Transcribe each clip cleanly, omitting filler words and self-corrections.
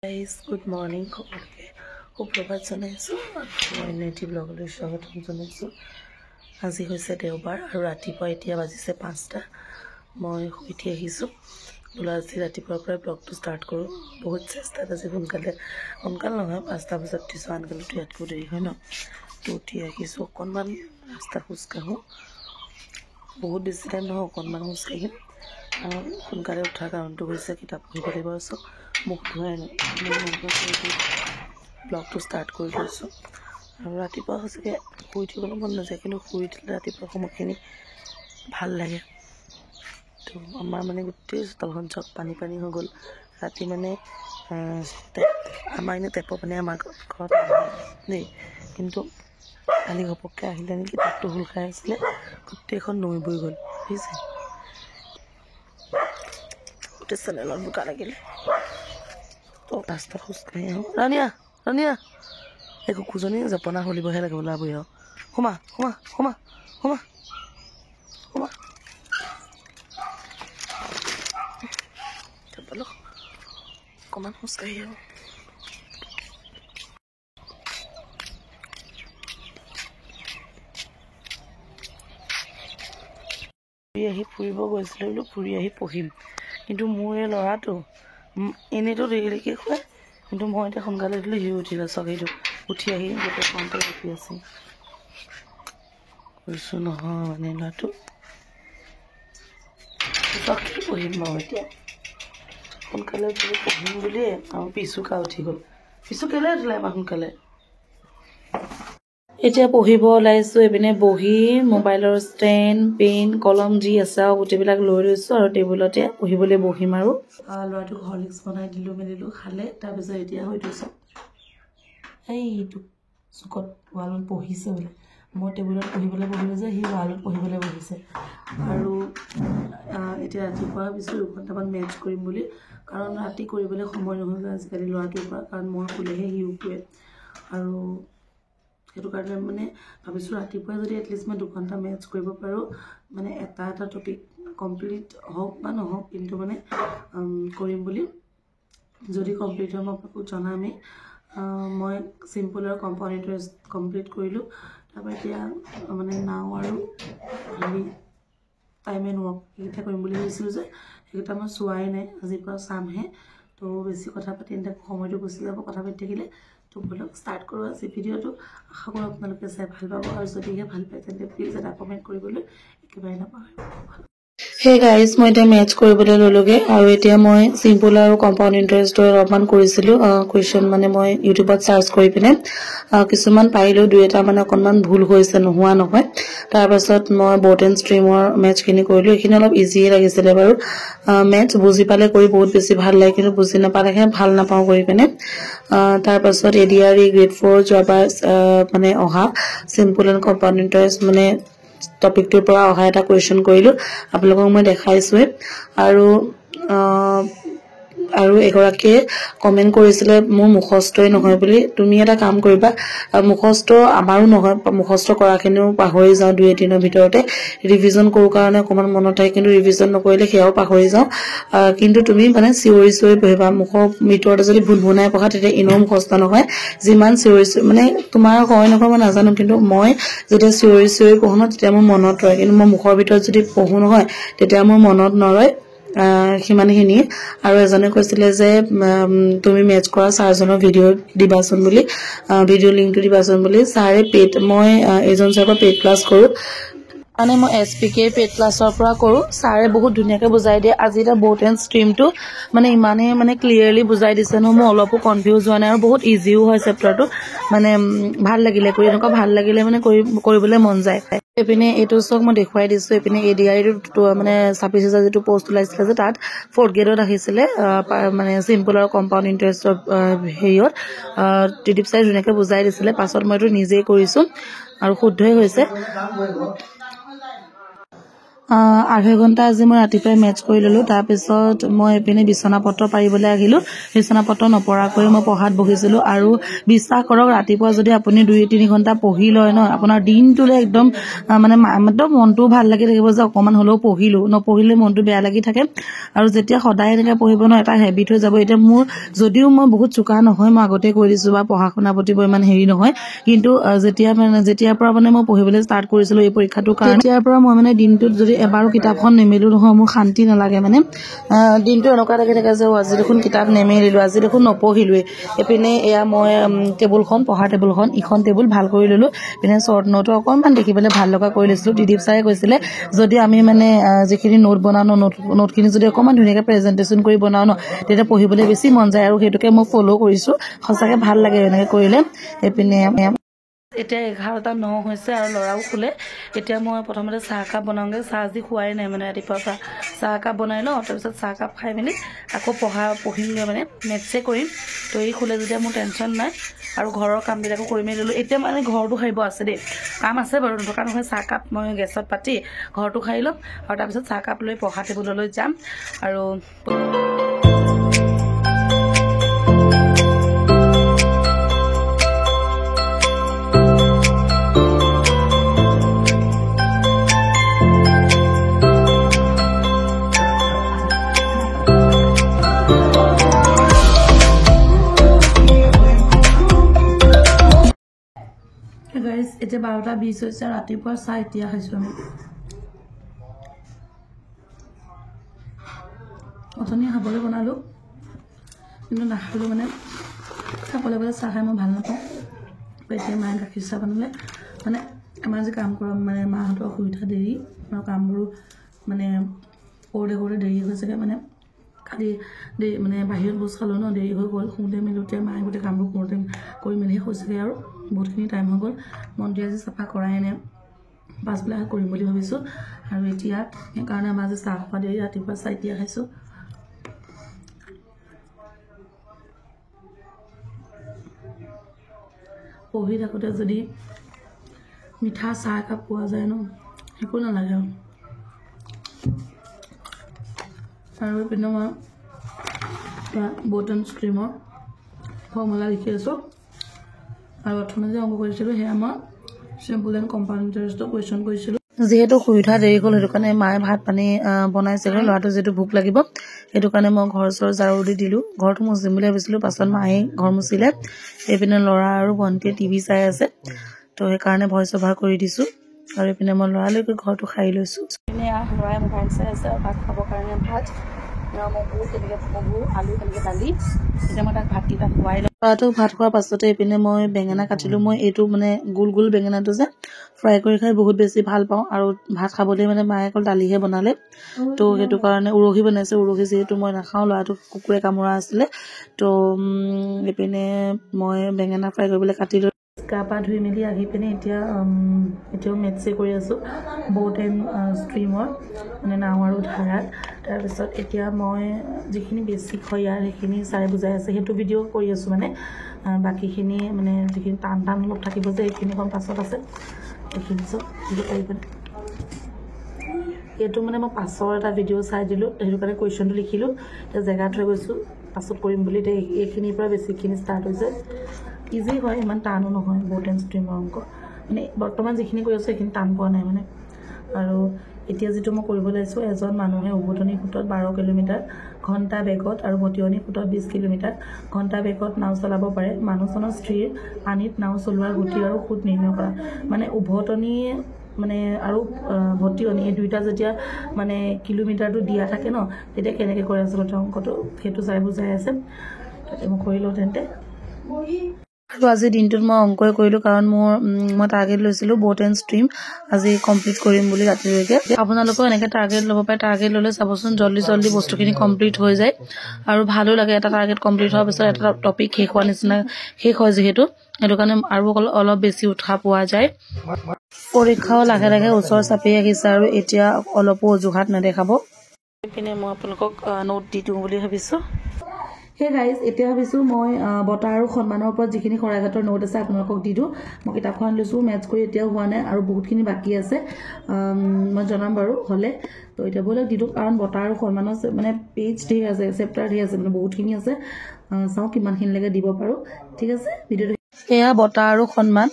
Guys, good morning. সুপ্ৰভাত জনাইছোঁ মই নেটি ব্লগলৈ স্বাগতম জনাইছোঁ। আজি হৈছে দেওবাৰ আৰু ৰাতিপুৱা এতিয়া বাজিছে 5টা। মই শুই উঠি আহিছোঁ। বোলো আজি ৰাতিপুৱাৰ পৰা ব্লগটো ষ্টাৰ্ট কৰোঁ। বহুত চেষ্টাত আজি সোনকালে নহয় 5টা বজাত উঠিছোঁ। আনকালেতো ইয়াতকৈ দেৰি হয় ন। তো উঠি আহিছোঁ, অকণমান ৰাস্তা খোজকাঢ়োঁ। বহুত বেছি টাইম নহয়, অকণমান খোজকাঢ়িম। সোনকালে উঠাৰ কাৰণটো হৈছে কিতাপ পঢ়িব লাগিব। চব মুখ ধুৱাই নাই ব্লগটো ষ্টাৰ্ট কৰি লৈছোঁ। আৰু ৰাতিপুৱা সঁচাকৈ শুই উঠিবলৈ মন নাযায়, কিন্তু শুই উঠিলে ৰাতিপুৱা সময়খিনি ভাল লাগে। তো আমাৰ মানে গোটেই চোতালখন চব পানী হৈ গ'ল। ৰাতি মানে আমাৰ এনেই টেপৰ পানী আমাৰ ঘৰত দেই, কিন্তু কালি ঘপককৈ আহিলে নেকি, টেপটো খোল খাই আছিলে, গোটেইখন নৈ বৈ গ'ল বুজিছে। গোটেই চেনেলত বোকা লাগিলে। তো ৰাস্তাত খোজকাঢ়ি আহোঁ। ৰাণীয়া এই কুকুৰজনী জপনা হলিবহে লাগে ওলাবই আৰু। সোমা যাবলৈ অকণমান খোজকাঢ়ি আহোঁ। ফুৰিব গৈছিলোঁ বোলো, ফুৰি আহি পঢ়িম। কিন্তু মোৰ এই ল'ৰাটো এনেইতো দেৰিলৈকে খুৱাই, কিন্তু মই এতিয়া সোনকালে উঠিলোঁ, সি উঠিলে চকেইটো উঠি আহি গোটেই কামটো উঠি আছে। কৈছোঁ নহয় মানে ল'ৰাটো চকেই পঢ়িম বাৰু এতিয়া। সোনকালে উঠিলে পঢ়িম বুলিয়ে আৰু পিচুকা উঠি গ'ল। পিচু কেলৈ উঠিলে ইমান সোনকালে? এতিয়া পঢ়িব ওলাইছোঁ। এইপিনে বহি, মোবাইলৰ ষ্টেণ্ড, পেন, কলম যি আছে আৰু গোটেইবিলাক লৈ লৈছোঁ আৰু টেবুলতে পঢ়িবলৈ বহিম। আৰু ল'ৰাটোক হৰলিক্স বনাই মেলিলোঁ, খালে। তাৰপিছত এতিয়া হয়তো চব এইটো চুকত ৱালত পঢ়িছে বোলে। মই টেবুলত পঢ়িবলৈ বহিলোঁ যে, সি ৱালত পঢ়িবলৈ বহিছে। আৰু এতিয়া ৰাতিপুৱা ভাবিছোঁ 2 ঘণ্টামান মেথছ কৰিম বুলি, কাৰণ ৰাতি কৰিবলৈ সময় নহয় আজিকালি ল'ৰাটোৰ পৰা, কাৰণ মই শুলেহে সি উঠে। আৰু সেইটো কাৰণে মানে ভাবিছোঁ ৰাতিপুৱা যদি এটলিষ্ট মই 2 ঘণ্টা মেথছ কৰিব পাৰোঁ, মানে এটা টপিক কমপ্লিট হওক বা নহওক, কিন্তু মানে কৰিম বুলি। যদি কমপ্লিট হয় মই আপোনালোকক জনামেই। মই চিম্পল আৰু কম্পাউণ্ড ইণ্টাৰেষ্ট কমপ্লিট কৰিলোঁ। তাৰপৰা এতিয়া মানে নাও আৰু টাইম এণ্ড ৱৰ্ক এইকেইটা কৰিম বুলি ভাবিছিলোঁ যে, সেইকেইটা মই চোৱাই নাই, আজিৰ পৰা চামহে। তো বেছি কথা পাতি নাথাকোঁ, সময়টো গুচি যাব কথা পাতি থাকিলে। তো বলক ষ্টাৰ্ট কৰোঁ আজি ভিডিঅ'টো। আশা কৰোঁ আপোনালোকে চাই ভাল পাব, আৰু যদিহে ভাল পায় তেন্তে প্লিজ এটা কমেণ্ট কৰিবলৈ একেবাৰে নাপাহৰিব। হে গাইজ, মই এতিয়া মেথছ কৰিবলৈ ল'লোগে। আৰু এতিয়া মই চিম্পল আৰু কম্পাউণ্ড ইণ্টাৰেষ্টৰ অলপমান কৰিছিলোঁ কুৱেশ্যন, মানে মই ইউটিউবত চাৰ্চ কৰি পিনে কিছুমান পাৰিলোঁ, 2-এটা মানে অকণমান ভুল হৈছে, নোহোৱা নহয়। তাৰপাছত মই ব'ট এণ্ড ষ্ট্ৰীমৰ মেথছখিনি কৰিলোঁ। এইখিনি অলপ ইজিয়ে লাগিছিলে বাৰু। মেথছ বুজি পালে কৰি বহুত বেছি ভাল লাগে, কিন্তু বুজি নাপালেহে ভাল নাপাওঁ কৰি পিনে। তাৰপাছত ADRE গ্ৰেড 4 যোৱাবাৰ মানে অহা চিম্পল এণ্ড কম্পাউণ্ড ইণ্টাৰেষ্ট মানে টপিকটোৰ পৰা অহা এটা কুৱেশ্যন কৰিলোঁ, আপোনালোকক মই দেখাইছোৱে। আৰু এগৰাকীয়ে কমেণ্ট কৰিছিলে মোৰ মুখস্থই নহয় বুলি। তুমি এটা কাম কৰিবা, মুখস্থ আমাৰো নহয়, মুখস্থ কৰাখিনিও পাহৰি যাওঁ 2-3 ভিতৰতে। ৰিভিজন কৰোঁ কাৰণে অকণমান মনত থাকে, কিন্তু ৰিভিজন নকৰিলে সেয়াও পাহৰি যাওঁ। কিন্তু তুমি মানে চিঞৰি পঢ়িবা। মুখৰ ভিতৰতে যদি ভুল পঢ়া, তেতিয়া এনেও মুখস্থ নহয়। যিমান চিঞৰি মানে তোমাৰ হয় নহয় মই নাজানো, কিন্তু মই যেতিয়া চিঞৰি পঢ়োঁ ন, তেতিয়া মোৰ মনত ৰয়। কিন্তু মই মুখৰ ভিতৰত যদি পঢ়োঁ নহয়, তেতিয়া মোৰ মনত নৰয়। সিমানখিনিয়ে। আৰু এজনে কৈছিলে যে তুমি মেথছ কৰা ছাৰজনৰ ভিডিঅ' দিবাচোন বুলি, ভিডিঅ' লিংকটো দিবাচোন বুলি। ছাৰে মই এইজন ছাৰৰ পেইড ক্লাছ কৰোঁ, মানে মই SPK পেইড ক্লাছৰ পৰা কৰোঁ। ছাৰে বহুত ধুনীয়াকৈ বুজাই দিয়ে। আজি এতিয়া ব'ট এণ্ড ষ্ট্ৰীমটো মানে ইমানেই মানে ক্লিয়াৰলি বুজাই দিছে নহয়, মোৰ অলপো কনফিউজ হোৱা নাই। আৰু বহুত ইজিও হয় চেপ্টাৰটো, মানে ভাল লাগিলে কৰি। এনেকুৱা ভাল লাগিলে মানে কৰিবলৈ মন যায়। এইপিনে এইটো চাওক, মই দেখুৱাই দিছোঁ। এইপিনে ADREটো মানে 26,000 যিটো পষ্ট ওলাইছিলে যে, তাত 4th গ্ৰেডত আহিছিলে, মানে চিম্পল আৰু কম্পাউণ্ড ইণ্টাৰেষ্টৰ হেৰিয়ত ত্ৰিদীপ ছাৰে ধুনীয়াকৈ বুজাই দিছিলে। পাছত মইতো নিজেই কৰিছোঁ আৰু শুদ্ধই হৈছে। আধা ঘণ্টা আজি মই ৰাতিপুৱাই মেটচ কৰি ললো তাৰ পিছত মই এপিনে বিছনা পত্ৰ পাৰিবলৈ আহিলো বিছনা পত্ৰ নপৰাকৈ মই পঢ়াত বহিছিলো আৰু বিশ্বাস কৰক ৰাতিপুৱা যদি আপুনি 2-3 ঘণ্টা পঢ়ি লয় ন আপোনাৰ দিনটোলে একদম মানে মনটো ভাল লাগি থাকিব যে অকমান হলেও পঢ়িলো নপঢ়িলে মনটো বেয়া লাগি থাকে আৰু যেতিয়া সদায় এনেকৈ পঢ়িব ন এটা হেবিট হৈ যাব এতিয়া মোৰ যদিও মই বহুত চোকা নহয় মই আগতে কৈ দিছো বা পঢ়া শুনা প্ৰতি ইমান হেৰি নহয় কিন্তু যেতিয়াৰ পৰা মানে মই পঢ়িবলৈ ষ্টাৰ্ট কৰিছিলো এই পৰীক্ষাটোৰ কাৰণে তেতিয়াৰ পৰা মই মানে দিনটোত যদি এবাৰো কিতাপখন নেমেলো নহয় মোৰ শান্তি নালাগে মানে দিনটো এনেকুৱা লাগি থাকে যে আজি দেখোন কিতাপ নেমেলিলো আজি দেখোন নপঢ়িলোৱে এপিনে এয়া মই টেবুলখন পঢ়া টেবুলখন ইখন টেবুল ভাল কৰি ললো পিনে শৰ্ট নোটো অকনমান দেখিবলৈ ভাল লগা কৰি লৈছিলো দিদীপ ছাৰে কৈছিলে যদি আমি মানে যিখিনি নোট বনাও নোটখিনি যদি অকনমান ধুনীয়াকৈ প্ৰেজেন্টেচন কৰি বনাও ন তেতিয়া পঢ়িবলৈ বেছি মন যায় আৰু সেইটোকে মই ফলো কৰিছো সঁচাকে ভাল লাগে এনেকৈ কৰিলে এপিনে এতিয়া 11:09 হৈছে আৰু লৰাও খুলে এতিয়া মই প্ৰথমতে চাহ কাপ বনাওঁগে চাহ আজি খোৱাই নাই মানে ৰাতিপুৱা চাহ কাপ বনাই লওঁ তাৰপিছত চাহ কাপ খাই মেলি আকৌ পঢ়িমগৈ মানে মেথছে কৰিম তো এই খুলে যেতিয়া মোৰ টেনশ্যন নাই আৰু ঘৰৰ কামবিলাকো কৰি মেলি ললোঁ এতিয়া মানে ঘৰটো সাৰিব আছে দেই কাম আছে বাৰু নথকা নহয় চাহ কাপ মই গেছত পাতি ঘৰটো সাৰি ল'ম আৰু তাৰপিছত চাহ কাপ লৈ পঢ়া টেবুললৈ যাম আৰু এতিয়া 12:20 হৈছে ৰাতিপুৱা চাহ এতিয়া খাইছো আমি অথনি খাবলৈ বনালো কিন্তু নাখালো মানে খাবলৈ গ'লে চাহ খাই মই ভাল নাপাওঁ এতিয়া মায়ে গাখীৰ চাহ বনালে মানে আমাৰ যে কাম কৰা মানে মাহঁতৰ অসুবিধা দেৰি আৰু কামবোৰ মানে কৰোঁতে দেৰি হৈছেগৈ মানে খালি দেৰি মানে বাহিৰত বস্তু খালোঁ ন দেৰি হৈ গ'ল শুওঁতে মেলোঁতে মায়ে গোটেই কামবোৰ কৰোঁতে কৰি মেলি হৈছেগৈ আৰু বহুতখিনি টাইম হৈ গ'ল মন্দিৰ আজি চাফা কৰাই নাই পাছবেলা কৰিম বুলি ভাবিছোঁ আৰু এতিয়া সেইকাৰণে আমাৰ আজি চাহ খোৱা দেৰি ৰাতিপুৱা চাহ এতিয়া খাইছোঁ পঢ়ি থাকোঁতে যদি মিঠা চাহ একাপ পোৱা যায় ন একো নালাগে আৰু এইপিনে মই বটন স্ক্ৰীমৰ ফৰ্মুলা লিখি আছোঁ আৰু অথনি যে অংক কৰিছিলোঁ সেয়া মই চিম্পল এণ্ড কম্পাউণ্ড ইণ্টাৰেষ্টৰ কুৱেশ্যন কৰিছিলোঁ যিহেতু সুবিধা দেৰি হ'ল সেইটো কাৰণে মায়ে ভাত পানী বনাইছিলে ল'ৰাটো যিহেতু ভোক লাগিব সেইটো কাৰণে মই ঘৰ চৰ ঝাৰু দি দিলোঁ ঘৰটো মুচিম বুলি ভাবিছিলোঁ পাছত মায়ে ঘৰ মুচিলে এইপিনে ল'ৰা আৰু ভণ্টিয়ে টিভি চাই আছে তো সেইকাৰণে ভইচ অভাৰ কৰি দিছোঁ আৰু এইপিনে মই লৰালৈকে ঘৰটো সাৰি লৈছোঁ এইপিনে ল'ৰাই মোবাইল চাই আছে আৰু ভাত খাবৰ কাৰণে ভাত মগু আলু তেনেকৈ দালি এতিয়া মই তাক ভাতকেইটা খুৱাই লওঁ ল'ৰাটোক ভাত খোৱাৰ পাছতে এইপিনে মই বেঙেনা কাটিলোঁ মই এইটো মানে গোল বেঙেনাটো যে ফ্ৰাই কৰি খাই বহুত বেছি ভাল পাওঁ আৰু ভাত খাবলৈ মানে মায়ে অকল দালিহে বনালে তো সেইটো কাৰণে উৰহি বনাইছে উৰহি যিহেতু মই নাখাওঁ ল'ৰাটোক কুকুৰে কামোৰা আছিলে তো এইপিনে মই বেঙেনা ফ্ৰাই কৰিবলৈ কাটিলোঁ গা পা ধুই মেলি আহি পিনে এতিয়াও মেথছে কৰি আছোঁ ব'ট এণ্ড ষ্ট্ৰীমৰ মানে নাও আৰু ধাৰাত তাৰপিছত এতিয়া মই যিখিনি বেছিক হয় ইয়াৰ সেইখিনি চাই বুজাই আছে সেইটো ভিডিঅ' কৰি আছোঁ মানে বাকীখিনি মানে যিখিনি টান অলপ থাকিব যে এইখিনি অকণ পাছত আছে এইখিনি চব কৰি পিনে এইটো মানে মই পাছৰ এটা ভিডিঅ' চাই দিলোঁ সেইটো কাৰণে কুৱেশ্যনটো লিখিলোঁ এতিয়া জেগাত থৈ গৈছোঁ পাছত কৰিম বুলি এতিয়া এইখিনিৰ পৰা বেছিকখিনি ষ্টাৰ্ট হৈছে ইজি হয় ইমান টানো নহয় ব'ট এণ্ড ষ্ট্ৰীমৰ অংক মানে বৰ্তমান যিখিনি কৰি আছোঁ সেইখিনি টান পোৱা নাই মানে আৰু এতিয়া যিটো মই কৰিব লাগিছোঁ এজন মানুহে উভতনি সোঁতত 12 কিলোমিটাৰ ঘণ্টা বেগত আৰু ভটিয়নি সোঁতত 20 কিলোমিটাৰ ঘণ্টা বেগত নাও চলাব পাৰে মানুহজনৰ স্থিৰ পানীত নাও চলোৱাৰ গতি আৰু সোঁত নিৰ্ণয় কৰা মানে উভতনি মানে আৰু ভটিয়নি এই দুইটা যেতিয়া মানে কিলোমিটাৰটো দিয়া থাকে ন তেতিয়া কেনেকৈ কৰে আচলতে অংকটো সেইটো চাই বুজাই আছে তাতে মই কৰি লওঁ তেন্তে আৰু আজি দিনটোত মই অংকই কৰিলোঁ কাৰণ মই টাৰ্গেট লৈছিলোঁ ব'ট এণ্ড ষ্ট্ৰীম আজি কমপ্লিট কৰিম বুলি ৰাতিলৈকে আপোনালোকেও এনেকৈ টাৰ্গেট ল'ব পাৰে টাৰ্গেট ল'লে চাবচোন জল্দি বস্তুখিনি কমপ্লিট হৈ যায় আৰু ভালো লাগে এটা টাৰ্গেট কমপ্লিট হোৱাৰ পিছত এটা টপিক শেষ হোৱাৰ নিচিনা শেষ হয় যিহেতু সেইটো কাৰণে আৰু অলপ বেছি উৎসাহ পোৱা যায় পৰীক্ষাও লাহে ওচৰ চাপি আহিছে আৰু এতিয়া অলপো অজুহাত নেদেখাব এইপিনে মই আপোনালোকক নোট দি দিওঁ বুলি ভাবিছোঁ হে গাইজ এতিয়া ভাবিছোঁ মই বঁটা আৰু সন্মানৰ ওপৰত যিখিনি শৰাইঘাটৰ নোট আছে আপোনালোকক দি দিওঁ মই কিতাপখন লৈছোঁ মেথছ কৰি এতিয়াও হোৱা নাই আৰু বহুতখিনি বাকী আছে মই জনাম বাৰু হ'লে তো এতিয়া ব'লক দি দিওঁ কাৰণ বঁটা আৰু সন্মানৰ মানে পেজ ধেৰ আছে চেপ্টাৰ ধেৰ আছে মানে বহুতখিনি আছে চাওঁ কিমানখিনিলৈকে দিব পাৰোঁ ঠিক আছে ভিডিঅ'টো এয়া বঁটা আৰু সন্মান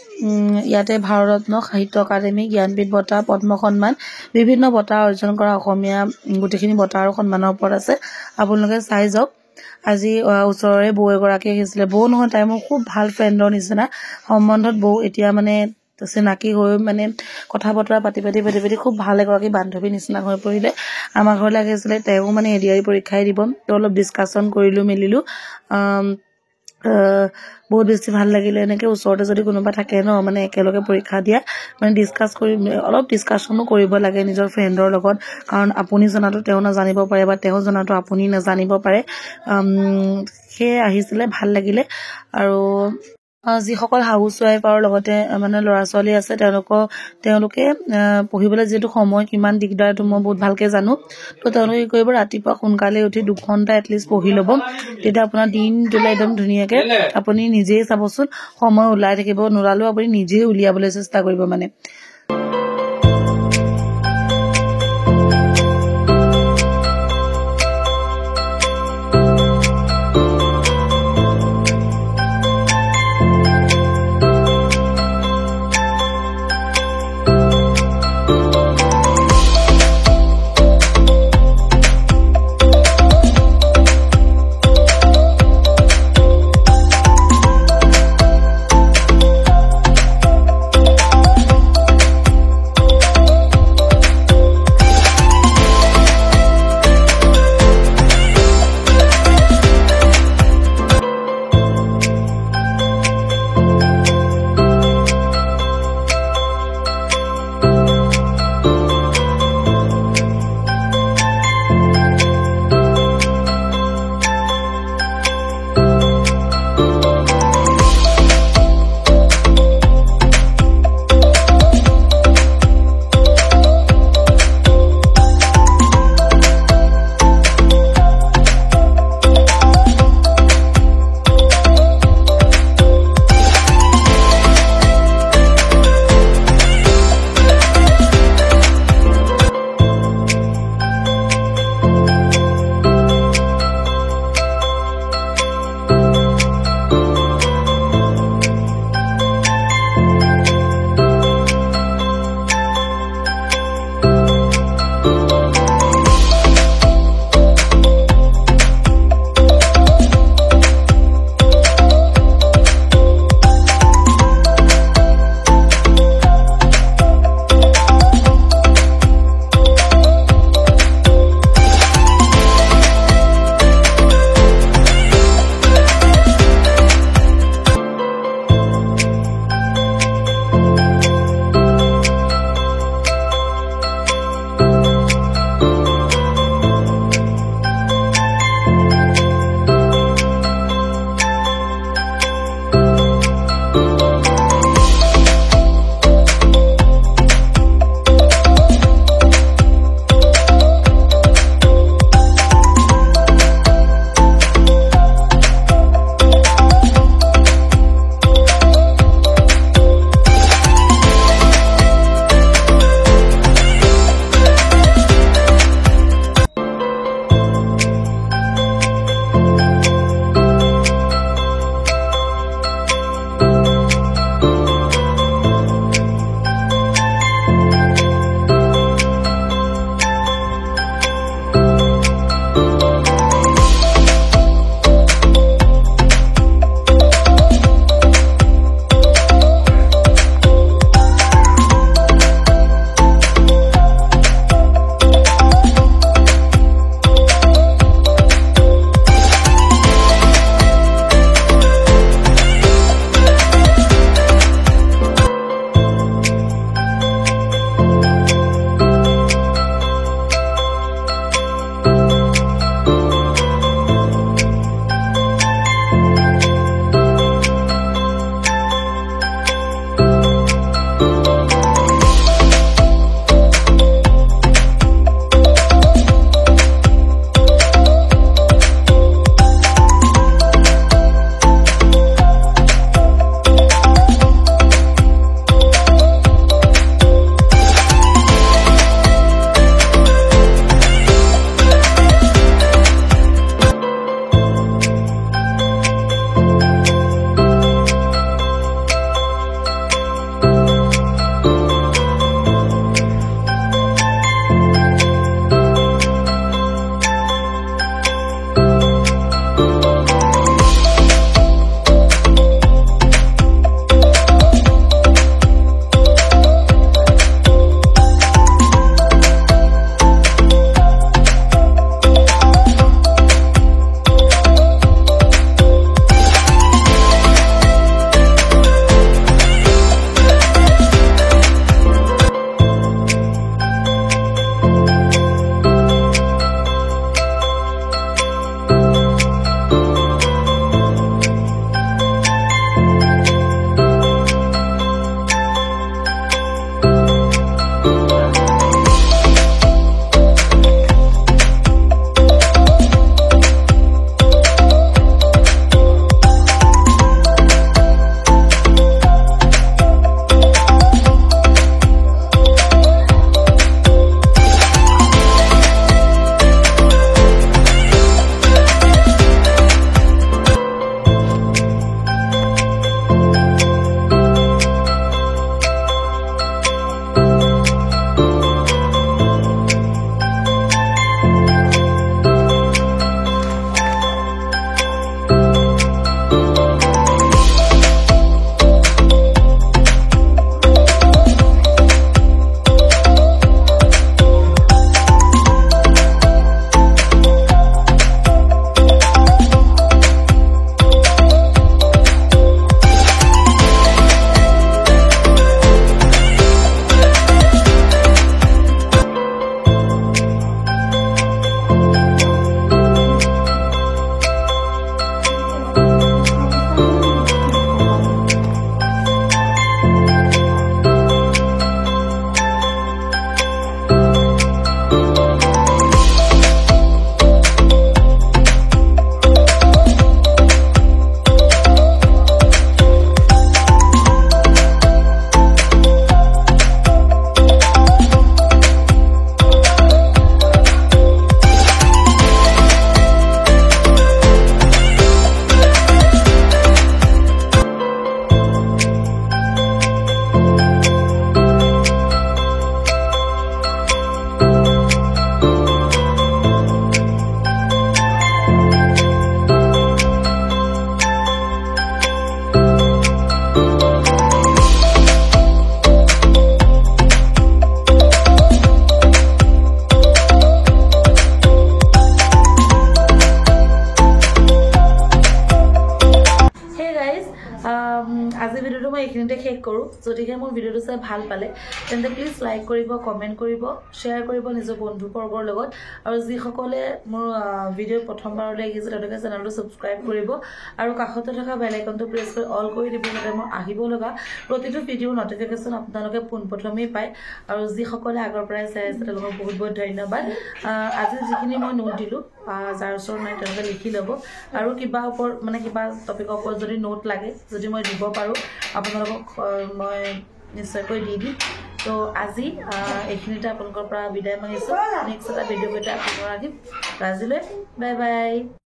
ইয়াতে ভাৰতৰত্ন সাহিত্য একাডেমী জ্ঞানপীঠ বঁটা পদ্ম সন্মান বিভিন্ন বঁটা অৰ্জন কৰা অসমীয়া গোটেইখিনি বঁটা আৰু সন্মানৰ ওপৰত আছে আপোনালোকে চাই যাওক আজি ওচৰৰে বৌ এগৰাকী আহিছিলে বৌ নহয় তাই মোৰ খুব ভাল ফ্ৰেণ্ডৰ নিচিনা সম্বন্ধত বৌ এতিয়া মানে চিনাকি হৈ মানে কথা বতৰা পাতি খুব ভাল এগৰাকী বান্ধৱী নিচিনা হৈ পৰিলে আমাৰ ঘৰলৈ আহিছিলে তেওঁ মানে এডিআৰি পৰীক্ষাই দিব তো অলপ ডিছকাশ্যন কৰিলোঁ মেলিলোঁ বহুত বেছি ভাল লাগিলে এনেকৈ ওচৰতে যদি কোনোবা থাকে ন মানে একেলগে পৰীক্ষা দিয়া মানে ডিছকাছ কৰি অলপ ডিছকাশ্যনো কৰিব লাগে নিজৰ ফ্ৰেণ্ডৰ লগত কাৰণ আপুনি জনাটো তেওঁ নাজানিব পাৰে বা তেওঁ জনাটো আপুনি নাজানিব পাৰে সেয়ে আহিছিলে ভাল লাগিলে আৰু যিসকল হাউচ ৱাইফৰ লগতে মানে ল'ৰা ছোৱালী আছে তেওঁলোকে পঢ়িবলৈ যিহেতু সময় কিমান দিগদাৰ এইটো মই বহুত ভালকৈ জানো তো তেওঁলোকে কি কৰিব ৰাতিপুৱা সোনকালে উঠি 2 ঘণ্টা এটলিষ্ট পঢ়ি ল'ব তেতিয়া আপোনাৰ দিনটোলৈ একদম ধুনীয়াকৈ আপুনি নিজেই চাবচোন সময় ওলাই থাকিব নোলালেও আপুনি নিজেই উলিয়াবলৈ চেষ্টা কৰিব মানে আজি ভিডিঅ'টো মই এইখিনিতে শেষ কৰোঁ যদিহে মোৰ ভিডিঅ'টো চাই ভাল পালে তেন্তে প্লিজ লাইক কৰিব কমেণ্ট কৰিব শ্বেয়াৰ কৰিব নিজৰ বন্ধুবৰ্গৰ লগত আৰু যিসকলে মোৰ ভিডিঅ' প্ৰথমবাৰলৈ আহিছে তেওঁলোকে চেনেলটো ছাবস্ক্ৰাইব কৰিব আৰু কাষতে থকা বেল আইকনটো প্ৰেছ কৰি অল কৰি দিব যাতে মোৰ আহিব লগা প্ৰতিটো ভিডিঅ'ৰ নটিফিকেশ্যন আপোনালোকে পোনপ্ৰথমেই পায় আৰু যিসকলে আগৰ পৰাই চাই আছে তেওঁলোকক বহুত বহুত ধন্যবাদ আজি যিখিনি মই নোট দিলোঁ যাৰ ওচৰত নাই তেওঁলোকে লিখি ল'ব আৰু কিবা ওপৰত মানে কিবা টপিকৰ ওপৰত যদি নোট লাগে যদি মই দিব পাৰোঁ আপোনালোকক মই নিশ্চয়কৈ দি দিম তো আজি এইখিনিতে আপোনালোকৰ পৰা বিদায় মাগিছোঁ নেক্সট এটা ভিডিঅ' এটা আপোনালোকৰ আহিম আজিলৈ বাই বাই